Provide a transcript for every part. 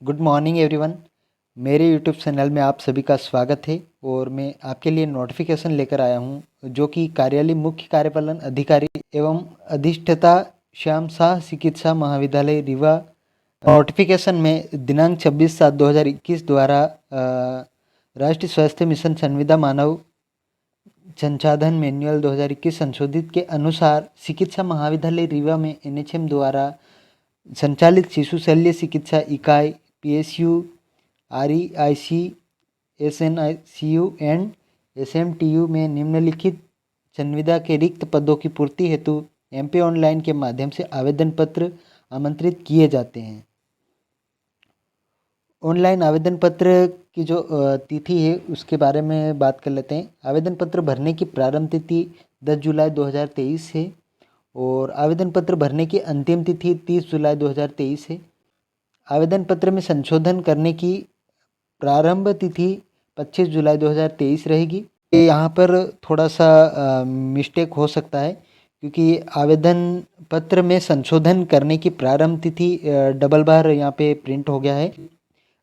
Good morning everyone. मेरे YouTube channel में आप सभी का स्वागत है और मैं आपके लिए नोटिफिकेशन लेकर आया हूं जो कि कार्यालय मुख्य कार्यपालन अधिकारी एवं अधिष्ठाता श्याम शाह चिकित्सा महाविद्यालय रीवा नोटिफिकेशन में दिनांक 26/7/2021 द्वारा राष्ट्रीय स्वास्थ्य मिशन संविदा मानव संसाधन मैनुअल 2021 संशोधित के अनुसार चिकित्सा महाविद्यालय रीवा में NHM द्वारा संचालित शिशु शल्य चिकित्सा इकाई PSU, REIC, SNICU and SMTU में निम्नलिखित संविदा के रिक्त पदों की पूर्ति हेतु MP ऑनलाइन के माध्यम से आवेदन पत्र आमंत्रित किए जाते हैं। ऑनलाइन आवेदन पत्र की जो तिथि है उसके बारे में बात कर लेते हैं। आवेदन पत्र भरने की प्रारंभ तिथि 10 जुलाई 2023 है और आवेदन पत्र भरने की अंतिम तिथि 30 जुलाई 2023 है। आवेदन पत्र में संशोधन करने की प्रारंभ तिथि 25 जुलाई 2023 रहेगी। यहाँ पर थोड़ा सा मिस्टेक हो सकता है क्योंकि आवेदन पत्र में संशोधन करने की प्रारंभ तिथि डबल बार यहाँ पे प्रिंट हो गया है।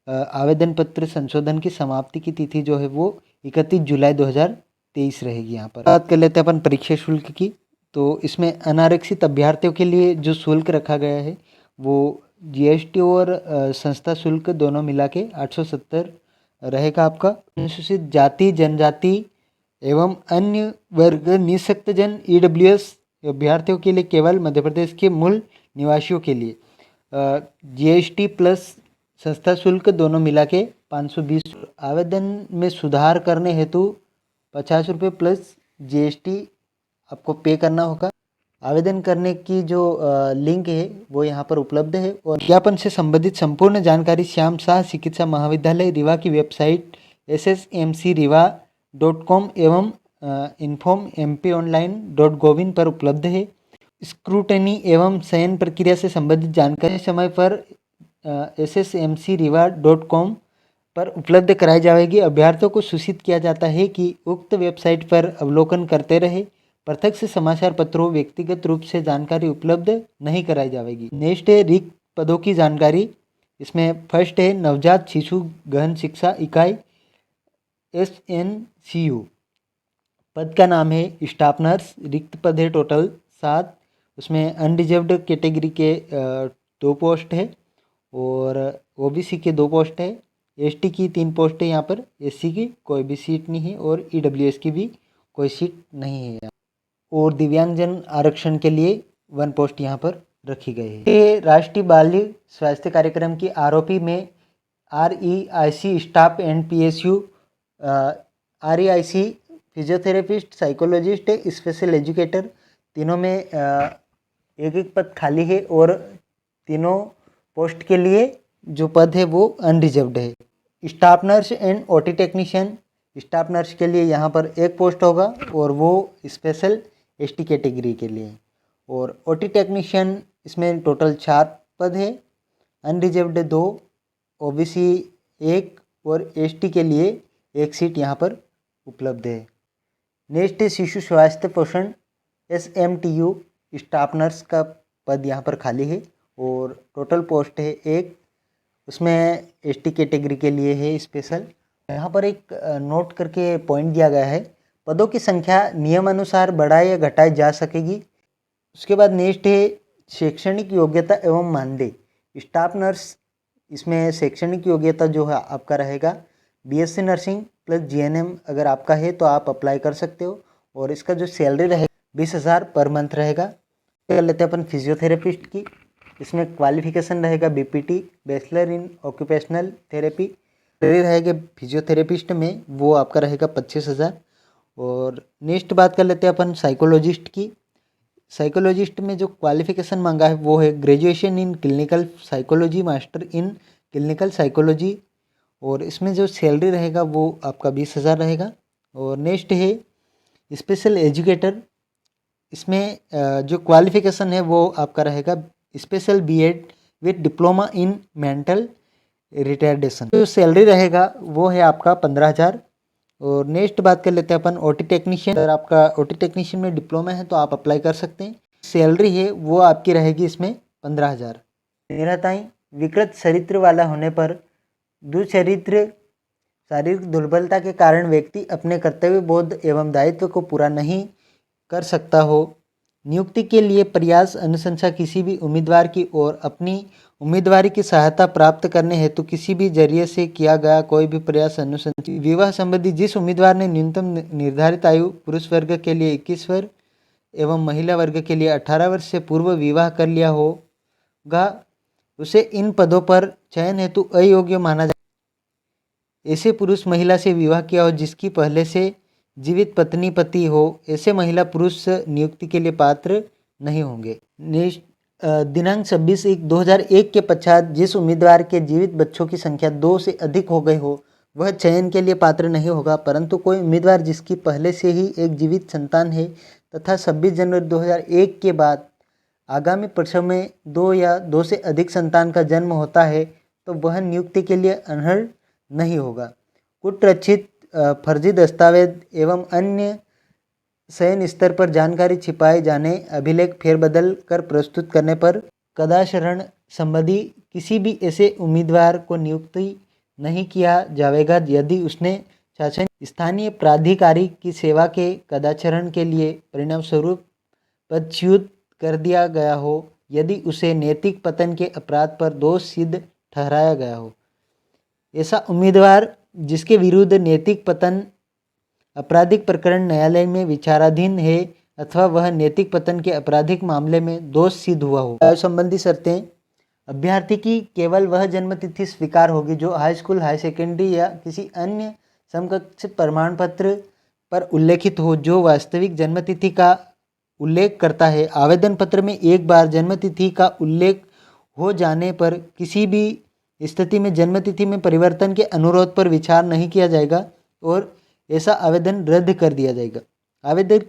आवेदन पत्र संशोधन की समाप्ति की तिथि जो है वो 31 जुलाई 2023 रहेगी। यहाँ पर बात कर लेते हैं अपन परीक्षा शुल्क की। तो इसमें अनारक्षित अभ्यर्थियों के लिए जो शुल्क रखा गया है वो GST और संस्था शुल्क दोनों मिला के 870 रहेगा आपका। अनुसूचित जाति जनजाति एवं अन्य वर्ग निःशक्त जन EWS अभ्यर्थियों के लिए केवल मध्य प्रदेश के मूल निवासियों के लिए GST प्लस संस्था शुल्क दोनों मिला के 520। आवेदन में सुधार करने हेतु 50 रुपये प्लस GST आपको पे करना होगा। आवेदन करने की जो लिंक है वो यहाँ पर उपलब्ध है और विज्ञापन से संबंधित संपूर्ण जानकारी श्याम शाह चिकित्सा महाविद्यालय रीवा की वेबसाइट ssmcriva.com एवं informpionline.gov पर उपलब्ध है। स्क्रूटनी एवं चयन प्रक्रिया से संबंधित जानकारी समय पर ssmcriva.com पर उपलब्ध कराई जाएगी। अभ्यर्थियों को सूचित किया जाता है कि उक्त वेबसाइट पर अवलोकन करते रहे। प्रत्यक्ष समाचार पत्रों व्यक्तिगत रूप से जानकारी उपलब्ध नहीं कराई जाएगी। नेक्स्ट है रिक्त पदों की जानकारी। इसमें फर्स्ट है नवजात शिशु गहन शिक्षा इकाई SNCU। पद का नाम है स्टाफ नर्स। रिक्त पद है टोटल 7। उसमें अनरिजर्व्ड कैटेगरी के 2 पोस्ट है और OBC के 2 पोस्ट है। ST की 3 पोस्ट है यहाँ पर। SC की कोई भी सीट नहीं है और EWS की भी कोई सीट नहीं है और दिव्यांगजन आरक्षण के लिए 1 पोस्ट यहाँ पर रखी गई है। ये राष्ट्रीय बाल स्वास्थ्य कार्यक्रम की आरोपी में REIC staff and PSU REIC physiotherapist psychologist special educator तीनों में एक एक पद खाली है और तीनों पोस्ट के लिए जो पद है वो अनरिजर्व्ड है। Staff nurse and OT technician. Staff nurse के लिए यहाँ पर 1 पोस्ट होगा और वो स्पेशल ST कैटेगरी के लिए और OT टेक्नीशियन इसमें टोटल 4 पद है। अनरिजर्व्ड 2, OBC 1 और ST के लिए 1 सीट यहाँ पर उपलब्ध है। नेक्स्ट शिशु स्वास्थ्य पोषण SMTU स्टाफ नर्स का पद यहाँ पर खाली है और टोटल पोस्ट है 1। उसमें ST कैटेगरी के लिए है स्पेशल। यहाँ पर एक नोट करके पॉइंट दिया गया है, पदों की संख्या नियमानुसार बढ़ाई या घटाई जा सकेगी। उसके बाद नेक्स्ट है शैक्षणिक योग्यता एवं मानदेय। स्टाफ नर्स इसमें शैक्षणिक योग्यता जो है आपका रहेगा BSc नर्सिंग प्लस GNM अगर आपका है तो आप अप्लाई कर सकते हो और इसका जो सैलरी रहेगा 20,000 पर मंथ रहेगा। कर लेते हैं अपन फिजियोथेरेपिस्ट की। इसमें क्वालिफिकेशन रहेगा BPT bachelor in occupational therapy रहेगा। फिजियोथेरेपिस्ट में वो आपका रहेगा 25,000। और नेक्स्ट बात कर लेते हैं अपन साइकोलॉजिस्ट की। साइकोलॉजिस्ट में जो क्वालिफिकेशन मांगा है वो है graduation in clinical psychology, master in clinical psychology और इसमें जो सैलरी रहेगा वो आपका 20,000 रहेगा। और नेक्स्ट है स्पेशल एजुकेटर। इसमें जो क्वालिफिकेशन है वो आपका रहेगा special BEd with diploma in mental retardation. जो सैलरी रहेगा वो है आपका 15,000। और नेक्स्ट बात कर लेते हैं अपन OT टेक्नीशियन। अगर आपका OT टेक्नीशियन में डिप्लोमा है तो आप अप्लाई कर सकते हैं। सैलरी है वो आपकी रहेगी इसमें 15,000। निरताई विकृत चरित्र वाला होने पर, दुचरित्र, शारीरिक दुर्बलता के कारण व्यक्ति अपने कर्तव्य बोध एवं दायित्व को पूरा नहीं कर सकता हो। नियुक्ति के लिए प्रयास अनुशंसा किसी भी उम्मीदवार की ओर अपनी उम्मीदवारी की सहायता प्राप्त करने हेतु किसी भी जरिए से किया गया कोई भी प्रयास अनुशंसा। विवाह संबंधी जिस उम्मीदवार ने न्यूनतम निर्धारित आयु पुरुष वर्ग के लिए 21 वर्ष एवं महिला वर्ग के लिए 18 वर्ष से पूर्व विवाह कर लिया होगा, उसे इन पदों पर चयन हेतु अयोग्य माना जाएगा। ऐसे पुरुष महिला से विवाह किया हो जिसकी पहले से जीवित पत्नी पति हो, ऐसे महिला पुरुष नियुक्ति के लिए पात्र नहीं होंगे। दिनांक 26/1/2001 के पश्चात जिस उम्मीदवार के जीवित बच्चों की संख्या 2 से अधिक हो गई हो वह चयन के लिए पात्र नहीं होगा, परंतु कोई उम्मीदवार जिसकी पहले से ही एक जीवित संतान है तथा 26 जनवरी 2001 के बाद आगामी प्रसव में 2 या 2 से अधिक संतान का जन्म होता है तो वह नियुक्ति के लिए अनर्ह नहीं होगा। कुटरचित, फर्जी दस्तावेज एवं अन्य शयन स्तर पर जानकारी छिपाए जाने, अभिलेख फेरबदल कर प्रस्तुत करने पर कदाचरण संबंधी किसी भी ऐसे उम्मीदवार को नियुक्ति नहीं किया जाएगा यदि उसने शासन स्थानीय प्राधिकारी की सेवा के कदाचरण के लिए परिणाम स्वरूप पदच्युत कर दिया गया हो, यदि उसे नैतिक पतन के अपराध पर दोष सिद्ध ठहराया गया हो। ऐसा उम्मीदवार जिसके विरुद्ध नैतिक पतन आपराधिक प्रकरण न्यायालय में विचाराधीन है अथवा वह नैतिक पतन के आपराधिक मामले में दोष सिद्ध हुआ हो। आयु संबंधी शर्तें, अभ्यर्थी की केवल वह जन्मतिथि स्वीकार होगी जो हाई स्कूल, हाई सेकेंडरी या किसी अन्य समकक्ष प्रमाण पत्र पर उल्लेखित हो जो वास्तविक जन्मतिथि का उल्लेख करता है। आवेदन पत्र में एक बार जन्मतिथि का उल्लेख हो जाने पर किसी भी स्थिति में जन्मतिथि में परिवर्तन के अनुरोध पर विचार नहीं किया जाएगा और ऐसा आवेदन रद्द कर दिया जाएगा। आवेदक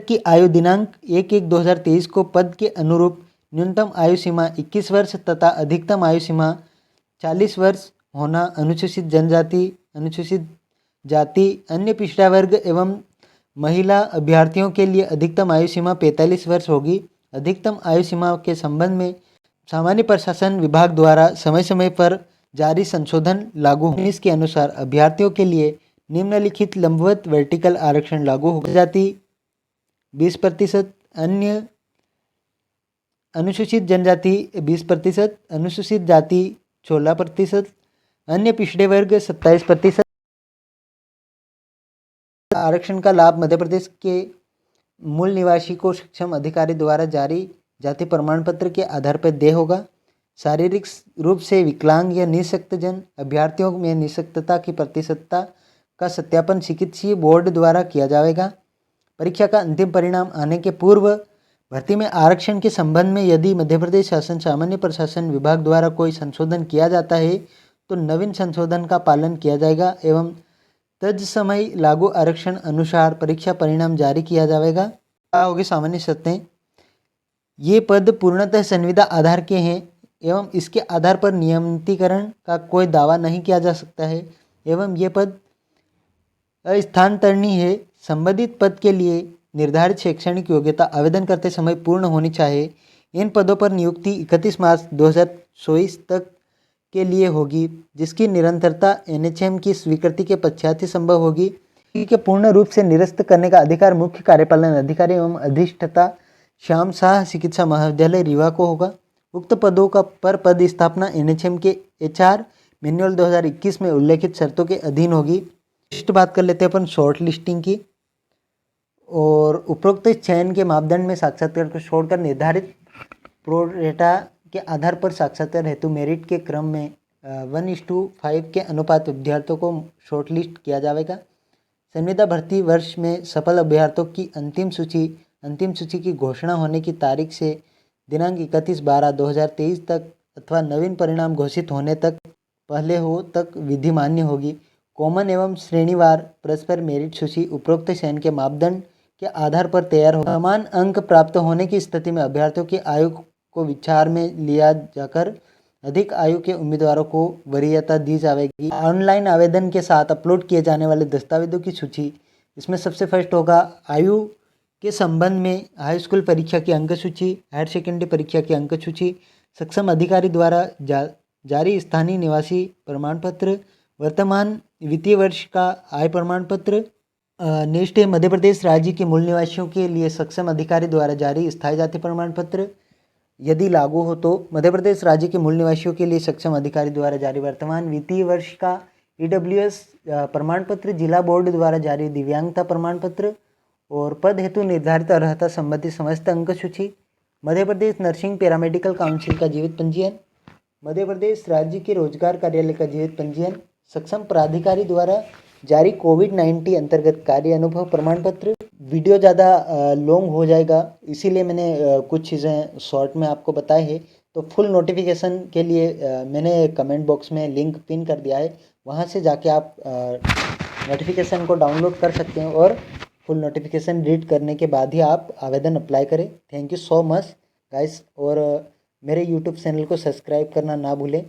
की आयु दिनांक 1/1/2023 को पद के अनुरूप न्यूनतम आयु सीमा 21 वर्ष तथा अधिकतम आयु सीमा 40 वर्ष होना। अनुसूचित जनजाति, अनुसूचित जाति, अन्य पिछड़ा वर्ग एवं महिला अभ्यर्थियों के लिए अधिकतम आयु सीमा 45 वर्ष होगी। अधिकतम आयु सीमा के संबंध में सामान्य प्रशासन विभाग द्वारा समय समय पर जारी संशोधन लागू होंगे। इसके अनुसार अभ्यर्थियों के लिए निम्नलिखित लंबवत वर्टिकल आरक्षण लागू होगा। जाति 20%, अन्य अनुसूचित जनजाति 20%, अनुसूचित जाति 16%, अन्य पिछड़े वर्ग 27%। आरक्षण का लाभ मध्य प्रदेश के मूल निवासी को सक्षम अधिकारी द्वारा जारी जाति प्रमाण पत्र के आधार पर देय होगा। शारीरिक रूप से विकलांग या निःशक्तजन अभ्यर्थियों में निःशक्तता की प्रतिशतता का सत्यापन चिकित्सीय बोर्ड द्वारा किया जाएगा। परीक्षा का अंतिम परिणाम आने के पूर्व भर्ती में आरक्षण के संबंध में यदि मध्य प्रदेश शासन सामान्य प्रशासन विभाग द्वारा कोई संशोधन किया जाता है तो नवीन संशोधन का पालन किया जाएगा एवं तत्समय लागू आरक्षण अनुसार परीक्षा परिणाम जारी किया जाएगा। क्या होगी सामान्य शर्तें? ये पद पूर्णतः संविदा आधार के हैं एवं इसके आधार पर नियमितीकरण का कोई दावा नहीं किया जा सकता है एवं ये पद अस्थानांतरणीय है। संबंधित पद के लिए निर्धारित शैक्षणिक योग्यता आवेदन करते समय पूर्ण होनी चाहिए। इन पदों पर नियुक्ति 31 मार्च 2024 तक के लिए होगी जिसकी निरंतरता NHM की स्वीकृति के पश्चात ही संभव होगी। के पूर्ण रूप से निरस्त करने का अधिकार मुख्य कार्यपालन अधिकारी एवं अधिष्ठाता श्याम शाह चिकित्सा महाविद्यालय रीवा को होगा। उक्त पदों का पर पद स्थापना NHM के HR मैनुअल 2021 में उल्लेखित शर्तों के अधीन होगी। नेक्स्ट बात कर लेते हैं अपन शॉर्ट लिस्टिंग की। और उपरोक्त चयन के मापदंड में साक्षात्कार को छोड़कर निर्धारित प्रोरेटा के आधार पर साक्षात्कार हेतु मेरिट के क्रम में 1:5 के अनुपात अभ्यर्थियों को शॉर्टलिस्ट किया जाएगा। संविदा भर्ती वर्ष में सफल अभ्यर्थियों की अंतिम सूची की घोषणा होने की तारीख से दिनांक 31/12/2023 तक अथवा नवीन परिणाम घोषित होने तक पहले हो तक विधि मान्य होगी। कॉमन एवं श्रेणीवार परस्पर मेरिट सूची उपरोक्त चयन के मापदंड के आधार पर तैयार होगा। समान अंक प्राप्त होने की स्थिति में अभ्यर्थियों की आयु को विचार में लिया जाकर अधिक आयु के उम्मीदवारों को वरीयता दी जाएगी। ऑनलाइन आवेदन के साथ अपलोड किए जाने वाले दस्तावेजों की सूची, इसमें सबसे फर्स्ट होगा आयु के संबंध में हाई स्कूल परीक्षा की अंक सूची, हायर सेकेंडरी परीक्षा की अंक सूची, सक्षम अधिकारी द्वारा जारी स्थानीय निवासी प्रमाण पत्र, वर्तमान वित्तीय वर्ष का आय प्रमाण पत्र। नेक्स्ट है मध्य प्रदेश राज्य के मूल निवासियों के लिए सक्षम अधिकारी द्वारा जारी स्थायी जाति प्रमाण पत्र यदि लागू हो तो। मध्य प्रदेश राज्य के मूल निवासियों के लिए सक्षम अधिकारी द्वारा जारी वर्तमान वित्तीय वर्ष का EWS प्रमाण पत्र, जिला बोर्ड द्वारा जारी दिव्यांगता प्रमाण पत्र और पद हेतु निर्धारित अर्हता संबंधी समस्त अंक सूची, Madhya Pradesh nursing paramedical council का जीवित पंजीयन, मध्य प्रदेश राज्य के रोजगार कार्यालय का जीवित पंजीयन, सक्षम प्राधिकारी द्वारा जारी कोविड-19 अंतर्गत कार्य अनुभव प्रमाण पत्र। वीडियो ज़्यादा लॉन्ग हो जाएगा इसीलिए मैंने कुछ चीज़ें शॉर्ट में आपको बताए हैं। तो फुल नोटिफिकेशन के लिए मैंने कमेंट बॉक्स में लिंक पिन कर दिया है, वहाँ से जाके आप नोटिफिकेशन को डाउनलोड कर सकते हैं और फुल नोटिफिकेशन रीड करने के बाद ही आप आवेदन अप्लाई करें। Thank you so much guys, और मेरे यूट्यूब चैनल को सब्सक्राइब करना ना भूलें।